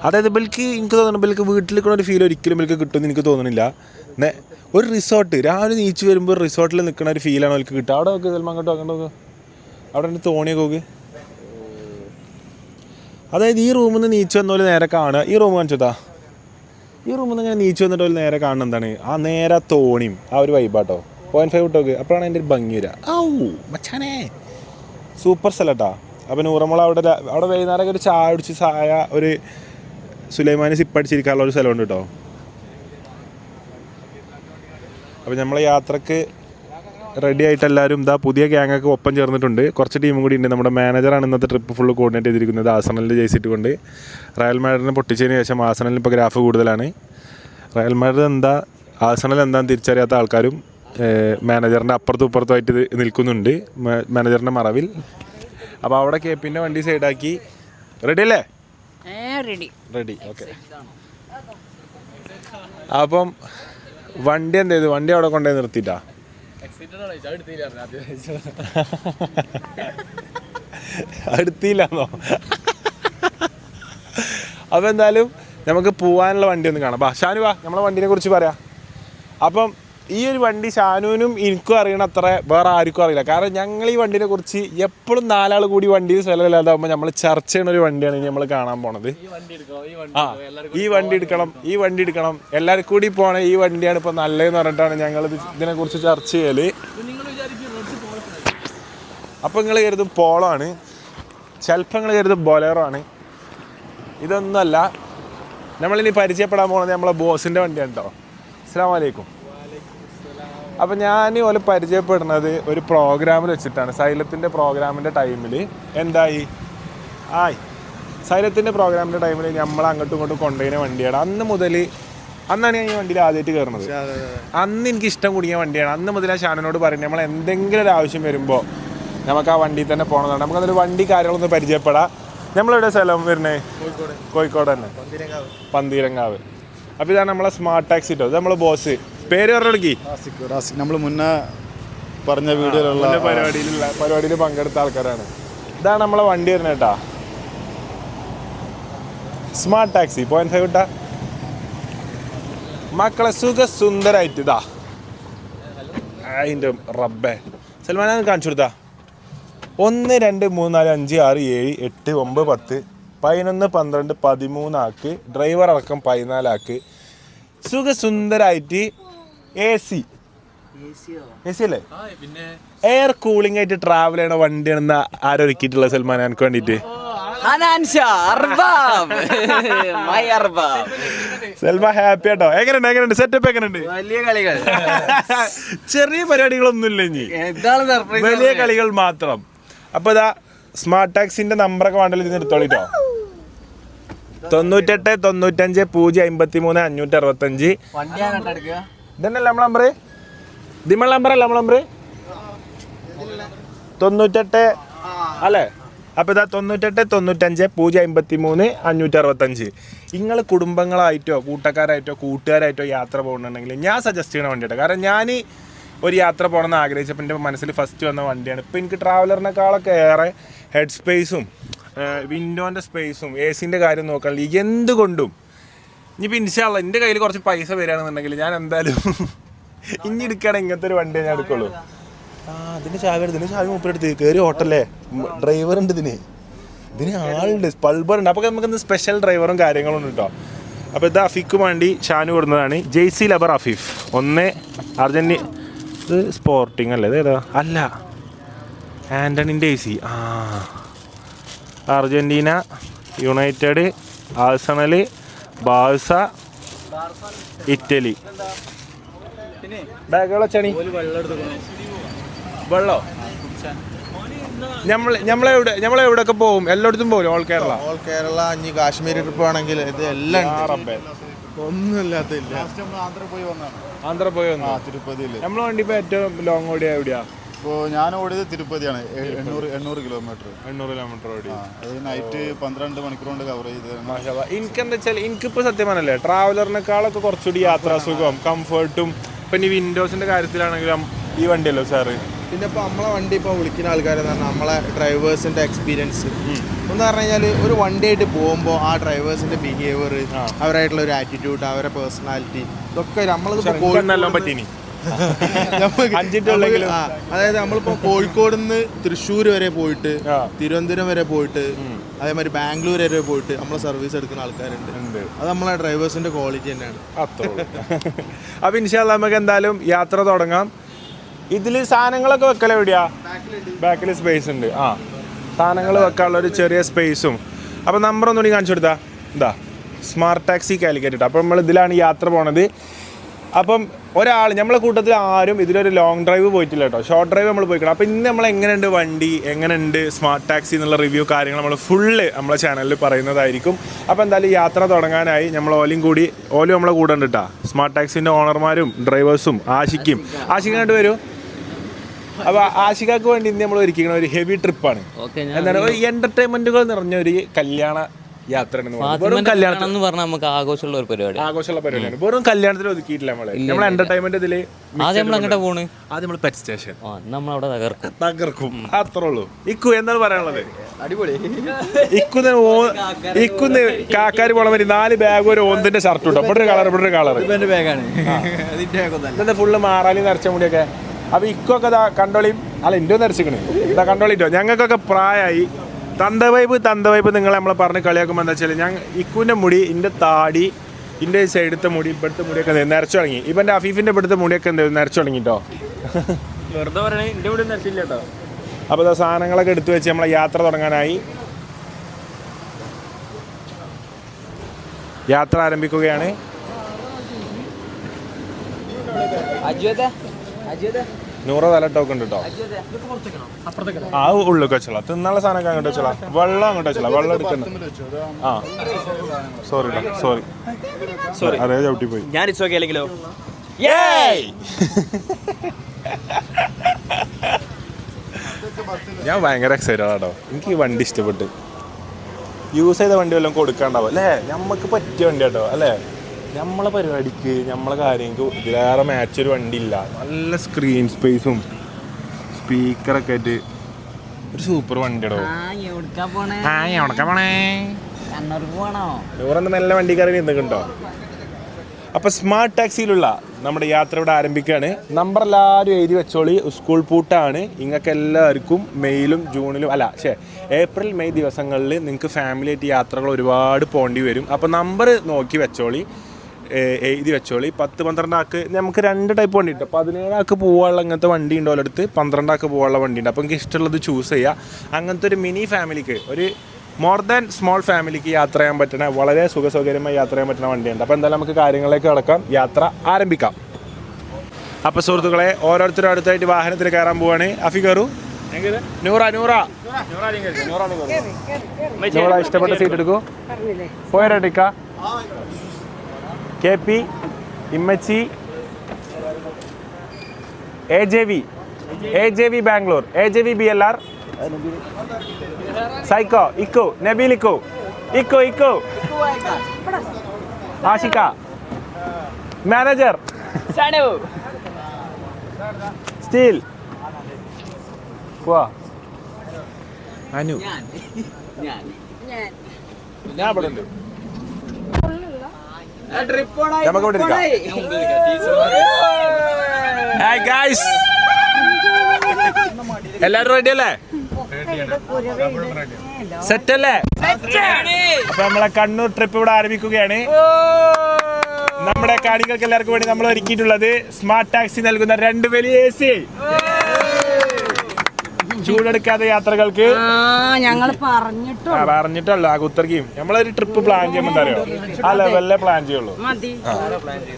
അതായത് ബൽക്ക് എനിക്ക് തോന്നുന്നു ബൽക്ക് വീട്ടിൽ നിൽക്കുന്ന ഒരു ഫീൽ ഒരിക്കലും ബൽക്ക് കിട്ടുമെന്ന് എനിക്ക് തോന്നുന്നില്ല. ഒരു റിസോർട്ട് രാവിലെ നീച്ച് വരുമ്പോൾ റിസോർട്ടിൽ നിൽക്കുന്ന ഒരു ഫീലാണ് അവർക്ക് കിട്ടുക. അവിടെ നോക്ക്, ചിലപ്പോൾ അങ്ങോട്ട് നോക്കണ്ടോ? അവിടെ എൻ്റെ തോണിയൊക്കെ നോക്ക്. അതായത് ഈ റൂമിൽ നിന്ന് നീച്ച് വന്നപോലെ നേരെ കാണുക. ഈ റൂം കാണിച്ചതാ. ഈ റൂമിൽ നിന്ന് ഇങ്ങനെ നീച്ച് വന്നിട്ട് പോലെ നേരെ കാണുന്ന എന്താണ്? ആ നേരെ തോണിയും ആ ഒരു വൈബാട്ടോ. 0.5 ഇട്ടോക്ക്. അപ്പോഴാണ് അതിൻ്റെ ഒരു ഭംഗി വരിക. ഔ മച്ചാനേ, സൂപ്പർ സ്ഥലട്ടാ. അപ്പം നൂറമോൾ അവിടെ വൈകുന്നേരമൊക്കെ ഒരു ചായ അടിച്ച് ചായ ഒരു സുലൈമാനി സിപ്പടിച്ചിരിക്കാനുള്ള ഒരു സ്ഥലമുണ്ട് കേട്ടോ. അപ്പോൾ നമ്മളെ യാത്രക്ക് റെഡി ആയിട്ട് എല്ലാവരും ഇതാ പുതിയ ഗ്യാങ്ങൊക്കെ ഒപ്പം ചേർന്നിട്ടുണ്ട്. കുറച്ച് ടീമും കൂടി ഉണ്ട്. നമ്മുടെ മാനേജറാണ് ഇന്നത്തെ ട്രിപ്പ് ഫുള്ള് കോർഡിനേറ്റ് ചെയ്തിരിക്കുന്നത്. ആഴ്സണലിൻ്റെ ജയിച്ചിട്ട് കൊണ്ട് റയൽ മാഡ്രിഡിനെ പൊട്ടിച്ചതിന് ശേഷം ആഴ്സണലിൽ ഇപ്പോൾ ഗ്രാഫ് കൂടുതലാണ്. റയൽ മാഡ്രിഡ് എന്താ ആഴ്സണൽ എന്താണെന്ന് തിരിച്ചറിയാത്ത ആൾക്കാരും മാനേജറിൻ്റെ അപ്പുറത്തും ഇപ്പുറത്തുമായിട്ട് നിൽക്കുന്നുണ്ട്, മാനേജറിൻ്റെ മറവിൽ. അപ്പോൾ അവിടെ കേപ്പിൻ്റെ വണ്ടി സൈഡാക്കി. റെഡി അല്ലേ? Ready, okay. അപ്പം വണ്ടി എന്ത് ചെയ്തു? വണ്ടി അവിടെ കൊണ്ടുപോയി നിർത്തിയിട്ടാ. അടുത്തില്ലാന്നോ? അപ്പോൾ എന്തായാലും നമുക്ക് പോകാനുള്ള വണ്ടി ഒന്ന് കാണാം. ഷാനു വാ, നമ്മളെ വണ്ടീനെ കുറിച്ച് പറയാം. അപ്പം ഈ ഒരു വണ്ടി ഷാനുവിനും എനിക്കും അറിയണ അത്ര വേറെ ആർക്കും അറിയില്ല. കാരണം ഞങ്ങൾ ഈ വണ്ടീനെ കുറിച്ച് എപ്പോഴും 4 ആൾ കൂടി വണ്ടിയിൽ സ്ഥലമില്ലാതാകുമ്പോൾ നമ്മൾ ചർച്ച ചെയ്യുന്ന ഒരു വണ്ടിയാണ് ഇനി നമ്മൾ കാണാൻ പോണത്. ഈ വണ്ടി എടുക്കണം എല്ലാവരും കൂടി പോണ ഈ വണ്ടിയാണ് ഇപ്പോൾ നല്ലതെന്ന് പറഞ്ഞിട്ടാണ് ഞങ്ങൾ ഇതിനെക്കുറിച്ച് ചർച്ച ചെയ്യൽ. അപ്പോൾ നിങ്ങൾ കരുതും പോളോ ആണ്, ചിലപ്പോൾ നിങ്ങൾ കരുതും ബൊലേറോ ആണ്. ഇതൊന്നുമല്ല. നമ്മളിനി പരിചയപ്പെടാൻ പോകുന്നത് നമ്മളെ ബോസിൻ്റെ വണ്ടിയാണ് കേട്ടോ. അസ്സലാമു അലൈക്കും. അപ്പം ഞാൻ ഓലെ പരിചയപ്പെടുന്നത് ഒരു പ്രോഗ്രാമിൽ വെച്ചിട്ടാണ്. സൈലത്തിൻ്റെ പ്രോഗ്രാമിൻ്റെ ടൈമിൽ എന്തായി സൈലത്തിൻ്റെ പ്രോഗ്രാമിൻ്റെ ടൈമിൽ നമ്മൾ അങ്ങോട്ടും ഇങ്ങോട്ടും കൊണ്ടുപോയ വണ്ടിയാണ്. അന്നാണ് ഞാൻ ഈ വണ്ടിയിൽ ആദ്യമായിട്ട് കയറുന്നത്. അന്ന് എനിക്ക് ഇഷ്ടം കൂടിയ വണ്ടിയാണ്. അന്ന് മുതൽ ആ ഷാനോട് പറയും നമ്മൾ എന്തെങ്കിലും ഒരു ആവശ്യം വരുമ്പോൾ നമുക്ക് ആ വണ്ടിയിൽ തന്നെ പോകണമെന്നാണ്. നമുക്കതൊരു വണ്ടി കാര്യങ്ങളൊന്ന് പരിചയപ്പെടാം. നമ്മളെവിടെ സ്ഥലം വരുന്നത്? കോഴിക്കോട് തന്നെ, പന്തീരങ്കാവ്. അപ്പോൾ ഇതാണ് നമ്മളെ സ്മാർട്ട് ടാക്സി കേട്ടോ. ഇത് നമ്മളെ ബോസ്. പേര് പറഞ്ഞെടുക്കി. നമ്മൾ മുന്നേ പറഞ്ഞ വീഡിയോയിലുള്ള പരിപാടിയിൽ പങ്കെടുത്ത ആൾക്കാരാണ്. ഇതാണ് നമ്മളെ വണ്ടി വരുന്നത് കേട്ടാ. സ്മാർട്ട് ടാക്സി 0.5 ഇട്ടാ മക്കളെ സുന്ദരായിട്ട് ഇതാ. അതിൻ്റെ റബ്ബേ സൽമാൻ കാണിച്ചു കൊടുത്താ. 1 2 3 4 5 6 7 8 9 10 11 12 13 ആക്ക്, ഡ്രൈവർ അടക്കം 14 ആക്ക്. സുന്ദരായിട്ട് AC എ സി അല്ലേ? എയർ കൂളിംഗ് ആയിട്ട് ട്രാവൽ ചെയ്യണ വണ്ടിയാണെന്ന് ആരൊരുക്കിയിട്ടുള്ള സൽമാൻ എനിക്ക് വേണ്ടിയിട്ട്? സൽമാൻ ഹാപ്പി ആട്ടോ. എങ്ങനെയുണ്ട് സെറ്റപ്പ്? എങ്ങനെയുണ്ട്? വലിയ കളികൾ, ചെറിയ പരിപാടികളൊന്നും ഇല്ല ഇനി, വലിയ കളികൾ മാത്രം. അപ്പൊ ഇതാ സ്മാർട്ട് ടാക്സിന്റെ നമ്പറൊക്കെ വേണ്ടല്ലോ, ഇതിന് എടുത്തോളിട്ടോ. 98 95 053 565. ഇതന്നല്ല നമ്മളെ നമ്പർ? ഇതിമള്ള നമ്പറല്ല നമ്മളെ നമ്പർ? 98 അല്ലേ? അപ്പോൾ ഇതാ 98 95 053 565. നിങ്ങൾ കുടുംബങ്ങളായിട്ടോ കൂട്ടക്കാരായിട്ടോ കൂട്ടുകാരായിട്ടോ യാത്ര പോകുന്നുണ്ടെങ്കിൽ ഞാൻ സജസ്റ്റ് ചെയ്യണ വണ്ടിയാട്ടോ. കാരണം ഞാൻ ഒരു യാത്ര പോകണമെന്ന് ആഗ്രഹിച്ചപ്പോൾ എൻ്റെ മനസ്സിൽ ഫസ്റ്റ് വന്ന വണ്ടിയാണ്. ഇപ്പോൾ എനിക്ക് ട്രാവലറിനേക്കാളൊക്കെ ഏറെ ഹെഡ് സ്പേസും വിൻഡോൻ്റെ സ്പേസും എ സിൻ്റെ കാര്യം നോക്കുകയാണെങ്കിൽ എന്തുകൊണ്ടും ഇനിയിപ്പോൾ ഇൻഷാല്ല എൻ്റെ കയ്യിൽ കുറച്ച് പൈസ വരികയാണെന്നുണ്ടെങ്കിൽ ഞാൻ എന്തായാലും ഇനി എടുക്കുകയാണെങ്കിൽ ഇങ്ങനത്തെ ഒരു വണ്ടിയെ ഞാൻ എടുക്കുള്ളൂ. ഇതിന് ചാവി എടുത്ത്, ഇതിന് ചാവി മൂപ്പരെടുത്ത് കയറി ഓട്ടല്ലേ, ഡ്രൈവർ ഉണ്ട് ഇതിന് ആളുണ്ട്, സ്പൾബറുണ്ട്. അപ്പോൾ നമുക്കിന്ന് സ്പെഷ്യൽ ഡ്രൈവറും കാര്യങ്ങളും ഉണ്ട് കേട്ടോ. അപ്പോൾ ഇത് അഫീക്ക് വേണ്ടി ഷാനു കൊടുക്കുന്നതാണ്. ജെയ്സി ലബർ അഫീഫ് 1 അർജൻറ്റീന. ഇത് സ്പോർട്ടിങ് അല്ലേ? ഇത് ഏതാ? അല്ല, ആൻ്റണിൻ്റെ A C. Argentina, United, Arsenal, Barca, Italy. ബാഗുകളോ ചണി വെള്ളോ? നമ്മളെവിടെയൊക്കെ പോകും? എല്ലായിടത്തും പോകും. ഓൾ കേരള ഇനി കാശ്മീർ ട്രിപ്പ് ആണെങ്കിൽ ഇത് എല്ലാം ഒന്നുമില്ലാത്തില്ല. ആന്ധ്ര പോയി വന്നു. തിരുപ്പതിയിൽ നമ്മളെ വണ്ടി ഇപ്പോൾ ഏറ്റവും ലോങ് ഓടിയ എവിടെയാ? ഇപ്പോൾ ഞാൻ ഓടിയത് തിരുപ്പതിയാണ്. 800 കിലോമീറ്റർ ഓടി. അത് നൈറ്റ് 12 മണിക്കൂർ കൊണ്ട് കവർ ചെയ്ത്. എനിക്കെന്താ വെച്ചാൽ എനിക്കിപ്പോൾ സത്യം പറഞ്ഞല്ലേ ട്രാവലറിനേക്കാളൊക്കെ കുറച്ചുകൂടി യാത്രാസുഖം കംഫർട്ടും പിന്നെ ഈ വിൻഡോസിൻ്റെ കാര്യത്തിലാണെങ്കിലും ഈ വണ്ടിയല്ലോ സാറ്. പിന്നെ ഇപ്പോൾ നമ്മളെ വണ്ടി ഇപ്പോൾ വിളിക്കുന്ന ആൾക്കാരെന്ന് പറഞ്ഞാൽ നമ്മളെ ഡ്രൈവേഴ്സിൻ്റെ എക്സ്പീരിയൻസ് എന്ന് പറഞ്ഞു കഴിഞ്ഞാൽ ഒരു വണ്ടിയായിട്ട് പോകുമ്പോൾ ആ ഡ്രൈവേഴ്സിൻ്റെ ബിഹേവിയർ, അവരായിട്ടുള്ള ഒരു ആറ്റിറ്റ്യൂഡ്, അവരുടെ പേഴ്സണാലിറ്റി, ഇതൊക്കെ നമ്മളിപ്പോൾ പറ്റീനി. അതായത് നമ്മളിപ്പോൾ കോഴിക്കോട് നിന്ന് തൃശ്ശൂർ വരെ പോയിട്ട്, തിരുവനന്തപുരം വരെ പോയിട്ട്, അതേമാതിരി ബാംഗ്ലൂർ വരെ പോയിട്ട് നമ്മളെ സർവീസ് എടുക്കുന്ന ആൾക്കാരുണ്ട്. അത് നമ്മളെ ഡ്രൈവേഴ്സിന്റെ ക്വാളിറ്റി തന്നെയാണ്. അപ്പൊ ഇൻഷാല്ലാ നമുക്ക് എന്തായാലും യാത്ര തുടങ്ങാം. ഇതിൽ സാധനങ്ങളൊക്കെ വെക്കല എവിടെയാ? ബാക്കിൽ സ്പേസ് ഉണ്ട്. സാധനങ്ങൾ വെക്കാനുള്ള ഒരു ചെറിയ സ്പേസും. അപ്പോൾ നമ്പർ ഒന്നുകൂടി കാണിച്ചു കൊടുത്താ. എന്താ സ്മാർട്ട് ടാക്സി കാലിക്കറ്റ്. അപ്പോൾ നമ്മൾ ഇതിലാണ് യാത്ര പോണത്. അപ്പം ഒരാൾ നമ്മളെ കൂട്ടത്തിൽ ആരും ഇതിലൊരു ലോങ് ഡ്രൈവ് പോയിട്ടില്ല കേട്ടോ. ഷോർട്ട് ഡ്രൈവ് നമ്മൾ പോയിക്കണം. അപ്പോൾ ഇന്ന് നമ്മൾ എങ്ങനെയുണ്ട് വണ്ടി, എങ്ങനെയുണ്ട് സ്മാർട്ട് ടാക്സി എന്നുള്ള റിവ്യൂ കാര്യങ്ങൾ നമ്മൾ ഫുള്ള് നമ്മളെ ചാനലിൽ പറയുന്നതായിരിക്കും. അപ്പോൾ എന്തായാലും യാത്ര തുടങ്ങാനായി നമ്മൾ ഓലും നമ്മളെ കൂടെ ഉണ്ട് കേട്ടോ. സ്മാർട്ട് ടാക്സിൻ്റെ ഓണർമാരും ഡ്രൈവേഴ്സും ആഷിക്കാണ്ട് വരും. അപ്പോൾ ആഷികാക്ക് വേണ്ടി ഇന്ന് നമ്മൾ ഒരുക്കിക്കുന്ന ഒരു ഹെവി ട്രിപ്പാണ്. എന്താണ് ഒരു എൻ്റർടൈൻമെൻറ്റുകൾ നിറഞ്ഞ ഒരു കല്യാണ യാത്രയാണ്. വെറും കല്യാണം പറഞ്ഞാൽ നമുക്ക് ആഘോഷമുള്ള ഒരു പരിപാടിയാണ്. വെറും കല്യാണത്തിൽ ഒതുക്കിയിട്ടില്ല നമ്മളെ എന്റർടൈൻമെന്റ് ഇതില്. ആദ്യം നമ്മൾ പെറ്റ് സ്റ്റേഷൻ നമ്മളവിടെ തകർക്കും. അത്രേ ഉള്ളൂ. ഇക്കു എന്താണ് പറയാനുള്ളത്? അടിപൊളി. ഇക്കുന്ന് കാക്കാര് പോണ മാതിരി 4 ബാഗ് ഒരു ഓന്തിന്റെ ഷർട്ട് ഇട്ടോ. ഇവിടെ ഒരു കളർ ഇതെന്താ ഫുള്ള് മാറാലി നിറച്ച മുടിയൊക്കെ. അപ്പൊ ഇക്കൊക്കെ കണ്ടോളിയും. അല്ല ഇന്ത്യ നിറച്ചിക്കണ്. ഇതാ കണ്ടോളിട്ടോ. ഞങ്ങൾക്കൊക്കെ പ്രായമായി. തന്ത വൈബ് നിങ്ങൾ നമ്മളെ പറഞ്ഞ് കളിയാക്കുമ്പോൾ എന്താ വെച്ചാൽ ഞാൻ ഇക്കുവിൻ്റെ മുടി, എൻ്റെ താടി, എൻ്റെ സൈഡത്തെ മുടി, ഇവിടുത്തെ മുടിയൊക്കെ നിറച്ചു തുടങ്ങി. ഇപ്പം എൻ്റെ അഫീഫിൻ്റെ ഇവിടുത്തെ മുടിയൊക്കെ എന്തായാലും നിറച്ചു തുടങ്ങി കേട്ടോ. വെറുതെ പറയണേ, എൻ്റെ മുടി നിറച്ചില്ല കേട്ടോ. അപ്പോൾ ഇതാ സാധനങ്ങളൊക്കെ എടുത്തു വെച്ച് നമ്മളെ യാത്ര തുടങ്ങാനായി. യാത്ര ആരംഭിക്കുകയാണ്. നൂറ് തല ടോക്ക് ഉണ്ട് കേട്ടോ. ആ ഉള്ളിലേക്ക് വെച്ചോളാം. തിന്നാനുള്ള സാധനമൊക്കെ അങ്ങോട്ട് വെച്ചോളാം. വെള്ളം അങ്ങോട്ട് വെച്ചോളാം. വെള്ളം എടുക്കുന്നു. സോറി അറിയാ ചവിട്ടി പോയി. ഞാൻ അല്ലെങ്കിലോ ഞാൻ ഭയങ്കര എക്സൈറ്റഡ് ആട്ടോ. എനിക്ക് ഈ വണ്ടി ഇഷ്ടപ്പെട്ട്. യൂസ് ചെയ്ത വണ്ടി വല്ലതും കൊടുക്കാണ്ടാവും അല്ലേ? നമുക്ക് പറ്റിയ വണ്ടി കേട്ടോ അല്ലേ? നമ്മളെ പരിപാടിക്ക് നമ്മളെ കാര്യങ്ങൾക്ക് ഇതിലേറെ മാച്ചൊരു വണ്ടി ഇല്ല. നല്ല സ്ക്രീൻ സ്പേസും സ്പീക്കറൊക്കെ ആയിട്ട് ഒരു സൂപ്പർ വണ്ടിയാടോ. എവിടക്കാ പോണേ? നൂറെന്ന് നല്ല വണ്ടിക്കാരൻ നിൽക്കുന്നുണ്ടോ? അപ്പോൾ സ്മാർട്ട് ടാക്സിയിലുള്ള നമ്മുടെ യാത്ര ഇവിടെ ആരംഭിക്കുകയാണ്. നമ്പർ എല്ലാവരും എഴുതി വെച്ചോളി. സ്കൂൾ പൂട്ടാണ്. നിങ്ങൾക്ക് എല്ലാവർക്കും മെയ്യിലും ജൂണിലും ഏപ്രിൽ മെയ് ദിവസങ്ങളിൽ നിങ്ങൾക്ക് ഫാമിലി ആയിട്ട് യാത്രകൾ ഒരുപാട് പോകേണ്ടി വരും. അപ്പോൾ നമ്പർ നോക്കി വെച്ചോളി. എഴുതി വെച്ചോളി. 10-12 ആൾക്ക് നമുക്ക് 2 ടൈപ്പ് വണ്ടി ഉണ്ട്. 17 ആൾക്ക് പോകാനുള്ള അങ്ങനത്തെ വണ്ടി ഉണ്ട്, ഓരോടുത്ത് 12 ആൾക്ക് പോകാനുള്ള വണ്ടി ഉണ്ട്. അപ്പോൾ എനിക്ക് ഇഷ്ടമുള്ളത് ചൂസ് ചെയ്യുക. അങ്ങനത്തെ ഒരു മിനി ഫാമിലിക്ക്, ഒരു മോർ ദാൻ സ്മോൾ ഫാമിലിക്ക് യാത്ര ചെയ്യാൻ പറ്റുന്ന, വളരെ സുഖസൗകര്യമായി യാത്ര ചെയ്യാൻ പറ്റുന്ന വണ്ടിയുണ്ട്. അപ്പോൾ എന്തായാലും നമുക്ക് കാര്യങ്ങളിലേക്ക് കടക്കാം, യാത്ര ആരംഭിക്കാം. അപ്പോൾ സുഹൃത്തുക്കളെ, ഓരോരുത്തരും അടുത്തായിട്ട് വാഹനത്തിൽ കയറാൻ പോവാണ്. അഫി കയറൂ. നൂറ ഇഷ്ടപ്പെട്ട സീറ്റ് എടുക്കൂ. പോയടിക്ക. KP, ഇമ്മച്ചി, AJV Bangalore, AJV BLR, psycho, eco, Nabeel eco, Aashiq, manager, steel, Anu, ഞാൻ ഇവിടെ ഉണ്ട്. നമുക്ക് ഇവിടെ ഇരിക്കാം. ഹായ് ഗായ്സ്, എല്ലാരും റെഡി അല്ലേ? സെറ്റ് അല്ലേ? അപ്പൊ നമ്മളെ കണ്ണൂർ ട്രിപ്പ് ഇവിടെ ആരംഭിക്കുകയാണ്. നമ്മുടെ കാണികൾക്ക് എല്ലാവർക്കും വേണ്ടി നമ്മൾ ഒരുക്കിയിട്ടുള്ളത് സ്മാർട്ട് ടാക്സി നൽകുന്ന 2 വലിയ AC, ചൂടെടുക്കാതെ യാത്രകൾക്ക്. ഞങ്ങൾ പറഞ്ഞിട്ടല്ല ആ കുത്തർക്കും നമ്മളൊരു ട്രിപ്പ് പ്ലാൻ ചെയ്യുമ്പോൾ എന്താ അറിയോ, ആ ലെവലിലെ പ്ലാൻ ചെയ്യുള്ളൂ.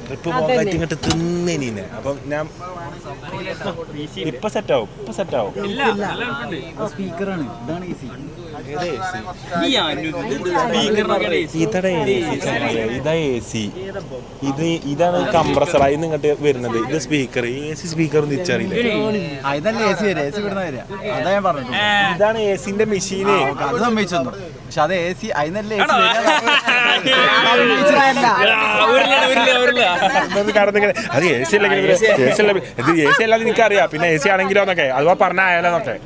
ട്രിപ്പ് പോകാൻ ഇങ്ങോട്ട് തിന്നീനെ. അപ്പം ഞാൻ ഇപ്പൊ സെറ്റാവും. ഇതാ AC, ഇതാണ് കംപ്രസർ. അതിന് ഇങ്ങോട്ട് വരുന്നത് ഇത് സ്പീക്കർ. AC speaker തിരിച്ചറിയില്ല. ഇതാണ് AC-ന്റെ മെഷീന്. അത് സമ്മതിച്ചു. പക്ഷെ അത് AC അതിനല്ലേ അത് AC അല്ലെങ്കിൽ AC അല്ലാതെ എനിക്കറിയാം. പിന്നെ AC ആണെങ്കിലോ എന്നൊക്കെ അതുപോലെ പറഞ്ഞ ആയാലോന്നൊക്കെ.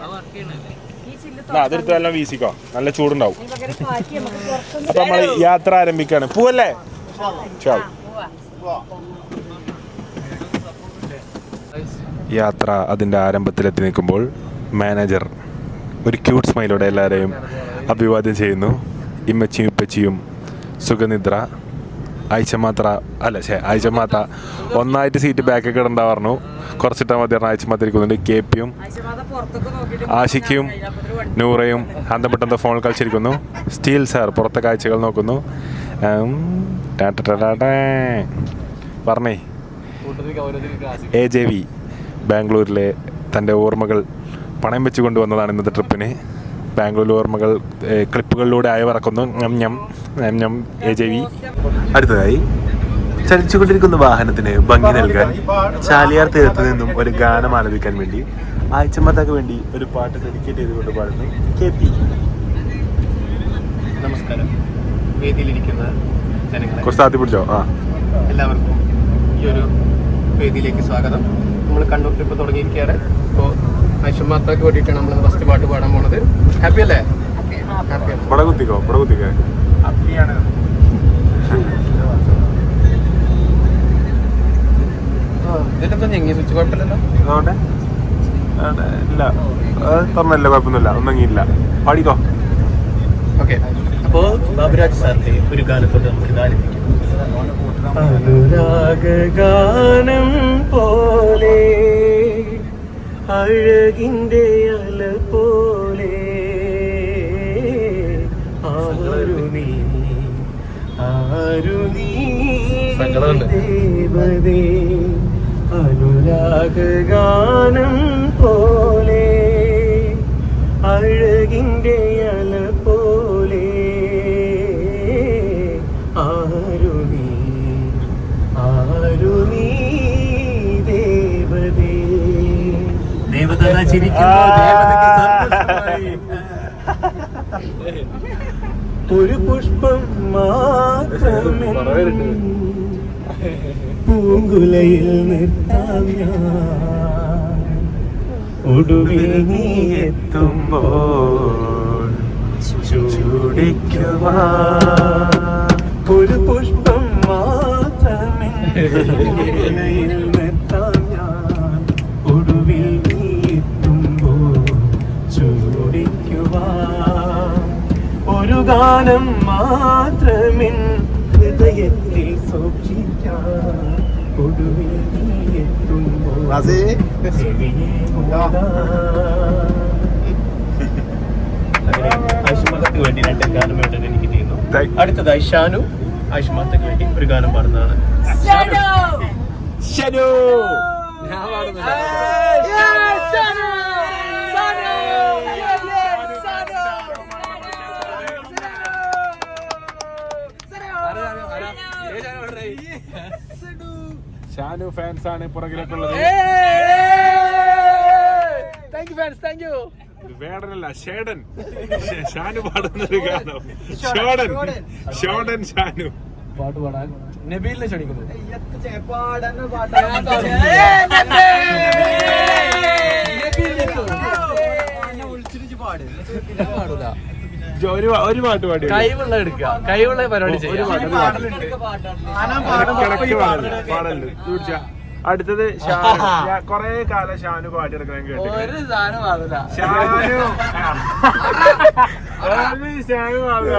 അതെടുത്തല്ലോ വീസിക്കോ, നല്ല ചൂടുണ്ടാവും. അപ്പൊ നമ്മൾ യാത്ര ആരംഭിക്കാണ്. പോവല്ലേ? യാത്ര അതിൻ്റെ ആരംഭത്തിലെത്തി നിൽക്കുമ്പോൾ മാനേജർ ഒരു ക്യൂട്ട് സ്മൈലോടെ എല്ലാവരെയും അഭിവാദ്യം ചെയ്യുന്നു. ഇമ്മച്ചിയും ഇപ്പച്ചിയും സുഖനിദ്ര. ആയിഷമാത്ത ഒന്നായിട്ട് സീറ്റ് ബാക്കൊക്കെ ഇടണ്ടാ പറഞ്ഞു. കുറച്ചിട്ടാൽ മതി പറഞ്ഞ ആയിഷമാത്ത ഇരിക്കുന്നുണ്ട്. KPയും ആഷിക്കും നൂറയും അന്തപ്പെട്ട ഫോണിൽ കളിച്ചിരിക്കുന്നു. സ്റ്റീൽ സാർ പുറത്തെ കാഴ്ചകൾ നോക്കുന്നു. പറഞ്ഞേ, AJV ബാംഗ്ലൂരിലെ തൻ്റെ ഓർമ്മകൾ പണയം വെച്ച് കൊണ്ടുവന്നതാണ് ഇന്നത്തെ ട്രിപ്പിന്. ബാംഗ്ലൂർ ഓർമ്മകൾ ക്ലിപ്പുകളിലൂടെ അയവിറക്കുന്നു. AJV. അടുത്തതായി ചലിച്ചുകൊണ്ടിരിക്കുന്ന വാഹനത്തിന് ഭംഗി നൽകാൻ ചാലിയാർ തീരത്ത് നിന്നും ഒരു ഗാനം ആലപിക്കാൻ വേണ്ടി ആഴ്ചമാതാക്ക് വേണ്ടി ഒരു പാട്ട് ഡെഡിക്കേറ്റ് ചെയ്തുകൊണ്ട് പാടുന്നു KP. നമസ്കാരം. വേദിയിലിരിക്കുന്ന ജനങ്ങളെ കുറച്ച് താത്തി പിടിച്ചോ. എല്ലാവർക്കും ഈ ഒരു വേദിയിലേക്ക് സ്വാഗതം. നമ്മൾ കണ്ണൂർ ട്രിപ്പ് തുടങ്ങിയിരിക്കുകയാണ്. ഇപ്പോൾ ആയിഷമാത്താക്ക് വേണ്ടിയിട്ടാണ് നമ്മൾ ഫസ്റ്റ് പാട്ട് പാടാൻ പോണത്. ഹാപ്പി അല്ലേ? ഇവിടെ കുത്തിക്കോ. ഹാപ്പിയാണ്. ഇതിലെന്താ ഞെങ്ങി സ്വിച്ച് കുഴപ്പമില്ലല്ലോ? ഇല്ല, തുറന്നല്ല, കുഴപ്പമൊന്നുമില്ല, ഒന്നെങ്കില്ല. പാടിക്കോ. ഓക്കെ. അപ്പോൾ ബാബുരാജ് സാറിന്റെ ഒരു ഗാനത്തോട് നമുക്ക് ആരംഭിക്കാം. അനുരാഗാനം പോലെ അഴകിൻ്റെ അല പോലെ ദേവതേ, അനുരാഗാനം പോലെ അഴകിൻ്റെ അല പോലെ ആരു നീ ദേവതേ. ദേവത ഒരു പുഷ്പം മാത്രമേ പൂങ്കുലയിൽ നിർത്താം ഞാൻ, ഒടുവിൽ നീ എത്തുമ്പോൾ ചൂടിക്കുവാൻ. ഒരു പുഷ്പം മാത്രമേ പൂങ്കുലയിൽ നിർത്താം ഞാൻ, ഒടുവിൽ നീ എത്തുമ്പോൾ ചൂടിക്കുവാൻ. ഒരു ഗാനം മാത്രമേ ഹൃദയത്തിൽ സൂക്ഷിക്കാം. റാസി ആയുഷ്മാത്തക്ക് വേണ്ടി 2 ഗാനം എനിക്ക് ചെയ്യുന്നു. അടുത്തതായി ഷാനു ആയുഷ്മാത്തക്ക് വേണ്ടി ഒരു ഗാനം പാടുന്നതാണ്. ഷാനു ഫാൻസ് ആണ് പുറകിലൊക്കെ ഉള്ളത്. വേടനല്ല ഷേഡൻ. ഷാനു പാടുന്നൊരു ഗാനം. ഷോഡൻ ഷാനു പാട്ട് പാടാൻ നബീലിനെ ക്ഷണിക്കുന്നു. ഒരു പാട്ട് പാടി കൈവുള്ള എടുക്കുക, കൈവുള്ള പരിപാടി ചെയ്യാം. പാടല് തീർച്ച. അടുത്തത് കൊറേ കാലം ഷാനു പാടിയെടുക്കാൻ കേട്ടു. ഒരു സാധനം പാടില്ല. ഷാനു പാടുക.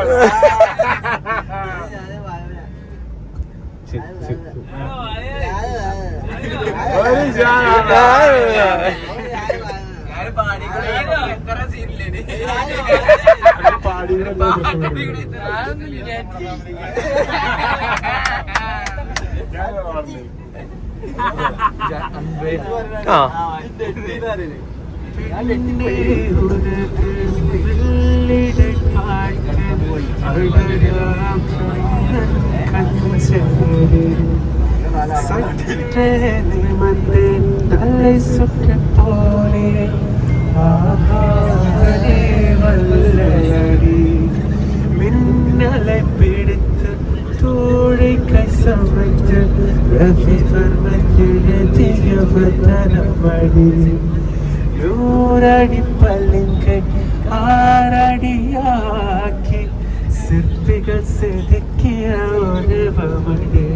மின்னலை பிடித்து தூளை கசமைத்து ரசிவர்மடி 100 அடி பல்லிங்கை 6 அடியாக்கி சிற்பிகள் செதுக்கிய உருவமடி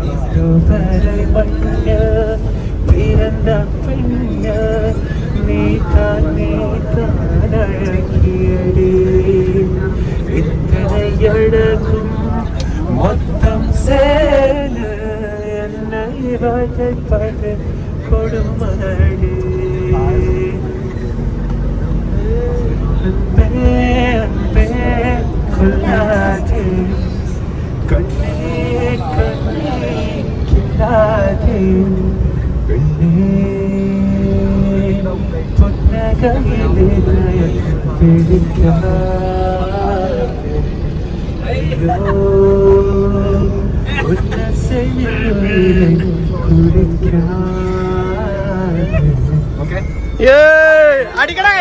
இதுவரை மண்ண பிறந்த பெண்ண நீதான் அழகியடி இத்தனை அழகும் மொத்தம் சேல என்னை வதைப்பது கொடுமடி அன்பே அன்பே கொள்ளாதே கண்ணே கண்ணே கில்லாதே பெண்ணே பொன்னகையிலே பிடிக்காதே ஐயோ உன்ன செய்யுளை குடிக்காதே. ஓகே അടിക്കടേ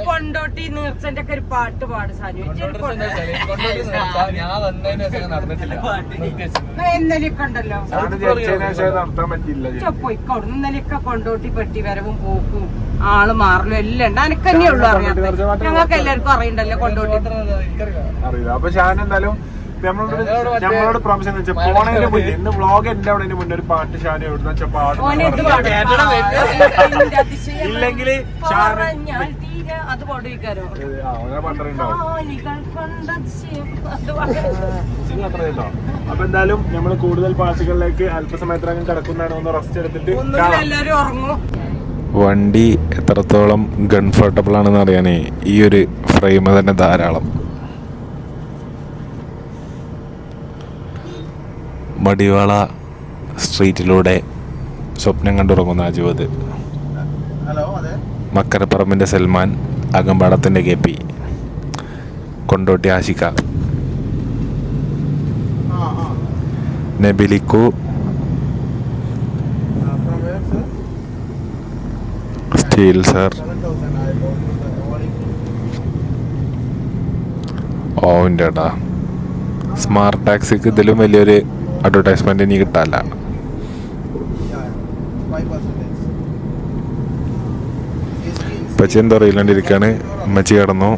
കൊണ്ടോട്ടി നീർച്ചന്റെ ഒക്കെ ഒരു പാട്ട് പാട് സാനു. ഞാൻ വന്നതിന് ശേഷം നടന്നിട്ടില്ല. ഇന്നലെയൊക്കെ ഉണ്ടല്ലോ നടത്താൻ പറ്റില്ല. പോയിക്കോടും. ഇന്നലെയൊക്കെ കൊണ്ടോട്ടി പെട്ടി വരവും പോക്കും ആള് മാറലും എല്ലാം ഉണ്ട്. അനക്ക് തന്നെ ഉള്ളു അറിയാത്ത. ഞങ്ങൾക്ക് എല്ലാവർക്കും അറിയണ്ടല്ലോ കൊണ്ടോട്ടി. അറിയില്ല. അപ്പൊ ഷാൻ എന്തായാലും നമ്മളോട് പ്രോമിസ് എന്ന് വെച്ചാൽ പോണതിന് മുന്നേ ഇന്ന് വ്ളോഗ് എന്റെ അവിടെ മുന്നേ ഒരു പാട്ട് ഷാൻ എവിടുന്ന വെച്ചാൽ പാടും. ഇല്ലെങ്കിൽ അത് പാടിക്കാരോ അങ്ങനെ പണ്ടറിയുണ്ടാവും. അപ്പൊ എന്തായാലും നമ്മൾ കൂടുതൽ പാട്ടുകളിലേക്ക് അല്പസമയത്തിനകം കിടക്കുന്നതാണ്. ഒന്ന് റെസ്റ്റ് എടുത്തിട്ട് എല്ലാരും ഉറങ്ങും. വണ്ടി എത്രത്തോളം കംഫർട്ടബിൾ ആണെന്ന് അറിയാനേ ഈ ഒരു ഫ്രെയിം തന്നെ ധാരാളം. മടിവാള സ്ട്രീറ്റിലൂടെ സ്വപ്നം കണ്ടുറങ്ങുന്ന അജുവത്, മക്കരപ്പറമ്പിൻ്റെ സൽമാൻ, അകമ്പാടത്തിൻ്റെ KP, കൊണ്ടോട്ടി ആശിക, നബിലിക്കു, സ്റ്റീൽ സർ, ഓവിൻ്റെ ഏട്ടാ. സ്മാർട്ട് ടാക്സിക്ക് ഇതിലും വലിയൊരു അഡ്വർടൈസ്മെന്റ് ഇനി കിട്ടാല്ല. ഉപ്പച്ചി എന്തോ അറിയില്ലാണ്ടിരിക്കാണ്. ഉമ്മച്ചി കിടന്നു.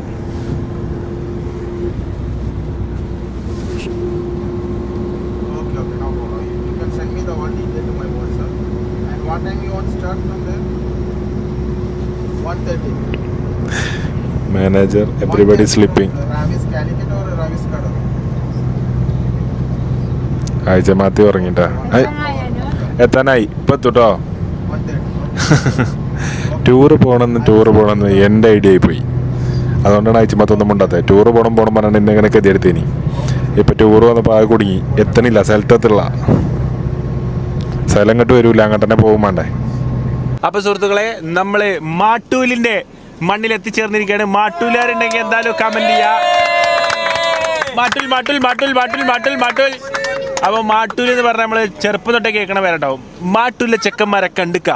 Manager everybody sleeping. Raviz Calicut or Raviz കട? ആയിജമാത്തി ഉറങ്ങിട്ടാ എത്താനായി ഇപ്പൊ എത്തൂട്ടോ. ടൂറ് പോകണമെന്ന് എൻ്റെ ഐഡിയ ആയി പോയി. അതുകൊണ്ടാണ് അയച്ചുമാത്തൊന്നും ഉണ്ടാത്തത്. ടൂറ് പോകണം പറഞ്ഞാൽ ഇന്ന് ഇങ്ങനെയൊക്കെ എതിർത്തേനി. ഇപ്പം ടൂറ് വന്നപ്പോൾ ആകെ കുടുങ്ങി, എത്തണില്ല, സ്ഥലത്തെത്തില്ല. സ്ഥലം ഇങ്ങോട്ട് വരൂല, അങ്ങോട്ട് തന്നെ പോകും വേണ്ടേ. അപ്പോൾ സുഹൃത്തുക്കളെ, നമ്മൾ മാട്ടൂലിൻ്റെ മണ്ണിൽ എത്തിച്ചേർന്നിരിക്കുകയാണ്. മാട്ടൂലുകാരുണ്ടെങ്കിൽ എന്തായാലും കമൻറ്റ് ചെയ്യുക. മാട്ടൂൽ മാട്ടൂൽ മാട്ടൂൽ മാട്ടൂൽ മാട്ടൂൽ മാട്ടൂൽ. അപ്പോൾ മാട്ടൂൽ എന്ന് പറഞ്ഞാൽ നമ്മൾ ചെറുപ്പം തൊട്ടേ കേൾക്കണ പേരുണ്ടാവും. മാട്ടൂലിലെ ചെക്കന്മാരെ കണ്ടുക്ക,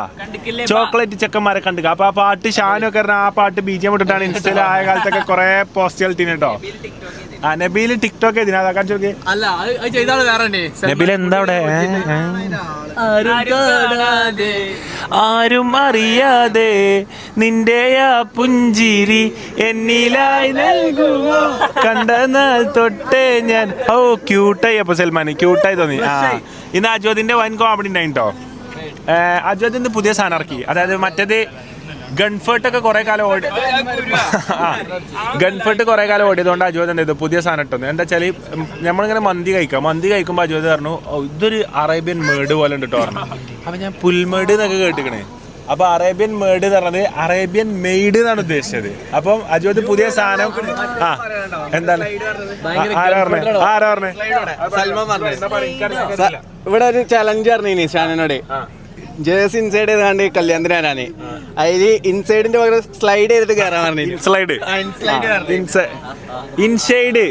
ചോക്ലേറ്റ് ചെക്കന്മാരെ കണ്ടുക. അപ്പോൾ ആ പാട്ട് ഷാനൊക്കെ പറഞ്ഞാൽ ആ പാട്ട് BGM ഇട്ടിട്ടാണ് ഇൻസ്റ്റയിൽ ആയ കാലത്തൊക്കെ കുറേ പോസ്റ്റുകൾ ഇട്ടിന് കേട്ടോ. ആ നബീൽ ടിക്ടോക്ക് ചെയ്തിന്, അതാക്കാൻ ചോദിക്കേ. നബീൽ എന്താ അവിടെ? ആരും അറിയാതെ നിന്റെ ആ പുഞ്ചിരി എന്നിലായി നൽകുമോ കണ്ട നാൾ തൊട്ടേ ഞാൻ. ഓ ക്യൂട്ടായി. അപ്പൊ സൽമാൻ ക്യൂട്ടായി തോന്നി. ആ ഇന്ന് അജ്വദിന്റെ വൻ കോമഡി ഉണ്ടായിട്ടോ. അജ്വദിന്റെ പുതിയ സാധനം ഇറക്കി. അതായത് മറ്റേത് ഗൺഫേർട്ടൊക്കെ കുറെ കാലം ഓടി, ഗൺഫേർട്ട് കുറെ കാലം ഓടിയതുകൊണ്ട് അജ്വദ് എന്ത് ചെയ്തു, പുതിയ സാധനം ഇട്ടു. എന്താ വെച്ചാൽ നമ്മളിങ്ങനെ മന്തി കഴിക്കുമ്പോൾ അജ്വദ് പറഞ്ഞു ഇതൊരു അറേബ്യൻ മേഡ് പോലെ ഉണ്ട് കേട്ടോ പറഞ്ഞു. അപ്പൊ ഞാൻ പുൽമേട് എന്നൊക്കെ കേട്ടിക്കണേ. അപ്പൊ അറേബ്യൻ മേഡ് എന്ന് പറഞ്ഞത് അറേബ്യൻ മെയ്ഡ് എന്നാണ് ഉദ്ദേശിച്ചത്. അപ്പം അജ്വദ് പുതിയ സാധനം. ആ എന്താണ് ആരാ പറഞ്ഞേ? ഇവിടെ ഒരു ചലഞ്ച് പറഞ്ഞു ഷാനോട്. ജേഴ്സി ഇൻസൈഡ് ചെയ്താണ്ട് കല്യാണത്തിന് വരാന്. അതില് ഇൻസൈഡിന്റെ പകരം സ്ലൈഡ് ചെയ്തിട്ട് കയറാൻ പറഞ്ഞു. ഇൻസൈഡ്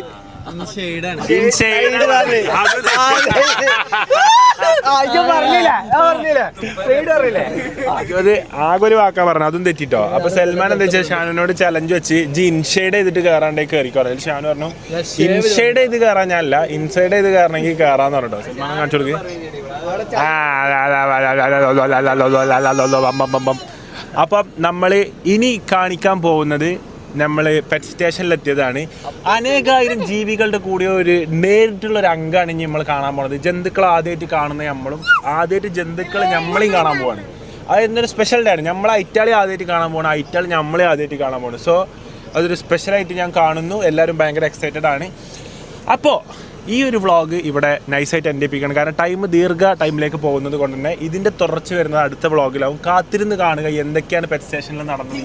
അത് ആകെ ഒരു വാക്കാ പറഞ്ഞു, അതും തെറ്റിട്ടോ. അപ്പൊ സൽമാൻ എന്താ വെച്ചാൽ ഷാനുവിനോട് ചലഞ്ച് വെച്ച് ഇൻഷെയ്ഡ് ചെയ്തിട്ട് കയറാണ്ടേ കയറിക്കോ. അതിൽ ഷാനു പറഞ്ഞു ഇൻഷെയ്ഡ് ചെയ്ത് കയറാൻ ഞാനല്ല, ഇൻസൈഡ് ചെയ്ത് കയറണമെങ്കിൽ കയറാന്ന് പറഞ്ഞോ. സൽമാൻ കാണിച്ചു കൊടുക്ക്. അപ്പം നമ്മൾ ഇനി കാണിക്കാൻ പോകുന്നത് നമ്മൾ പെറ്റ് സ്റ്റേഷനിലെത്തിയതാണ്. അനേകായിരം ജീവികളുടെ കൂടിയ ഒരു നേരിട്ടുള്ള ഒരു അംഗമാണ് ഇനി നമ്മൾ കാണാൻ പോണത്. ജന്തുക്കൾ ആദ്യമായിട്ട് കാണുന്ന നമ്മളും ആദ്യമായിട്ട് ജന്തുക്കൾ നമ്മളെയും കാണാൻ പോവാണ്. അത് എന്നൊരു സ്പെഷ്യൽ ഡേ ആണ്. നമ്മൾ ഐറ്റാളി ആദ്യമായിട്ട് കാണാൻ പോകണം, ഐറ്റാളി നമ്മളെ ആദ്യമായിട്ട് കാണാൻ പോകണം. സോ അതൊരു സ്പെഷ്യലായിട്ട് ഞാൻ കാണുന്നു. എല്ലാവരും ഭയങ്കര എക്സൈറ്റഡ് ആണ്. അപ്പോൾ ഈ ഒരു വ്ളോഗ് ഇവിടെ നൈസായിട്ട് എൻഡിപ്പിക്കണം. കാരണം ടൈമിലേക്ക് പോകുന്നത് കൊണ്ട് തന്നെ ഇതിൻ്റെ തുടർച്ച വരുന്നത് അടുത്ത വ്ളോഗിലാവും. കാത്തിരുന്ന് കാണുക എന്തൊക്കെയാണ് പെറ്റ് സ്റ്റേഷനിൽ നടന്നത്,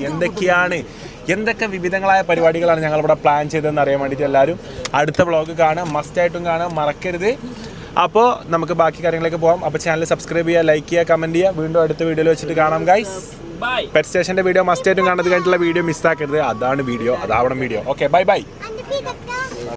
എന്തൊക്കെ വിവിധങ്ങളായ പരിപാടികളാണ് ഞങ്ങളിവിടെ പ്ലാൻ ചെയ്തതെന്ന് അറിയാൻ വേണ്ടിയിട്ട് എല്ലാവരും അടുത്ത വ്ളോഗ് കാണാം, മസ്റ്റായിട്ടും കാണാം, മറക്കരുത്. അപ്പോൾ നമുക്ക് ബാക്കി കാര്യങ്ങളിലേക്ക് പോകാം. അപ്പോൾ ചാനൽ സബ്സ്ക്രൈബ് ചെയ്യുക, ലൈക്ക് ചെയ്യുക, കമൻറ്റ് ചെയ്യുക. വീണ്ടും അടുത്ത വീഡിയോയിൽ വെച്ചിട്ട് കാണാം ഗൈസ്. പെറ്റ് സ്റ്റേഷൻ്റെ വീഡിയോ മസ്റ്റായിട്ടും കാണുന്നത് കഴിഞ്ഞിട്ടുള്ള വീഡിയോ മിസ്സാക്കരുത്. അതാണ് വീഡിയോ, അതാവണം വീഡിയോ. Okay bye by.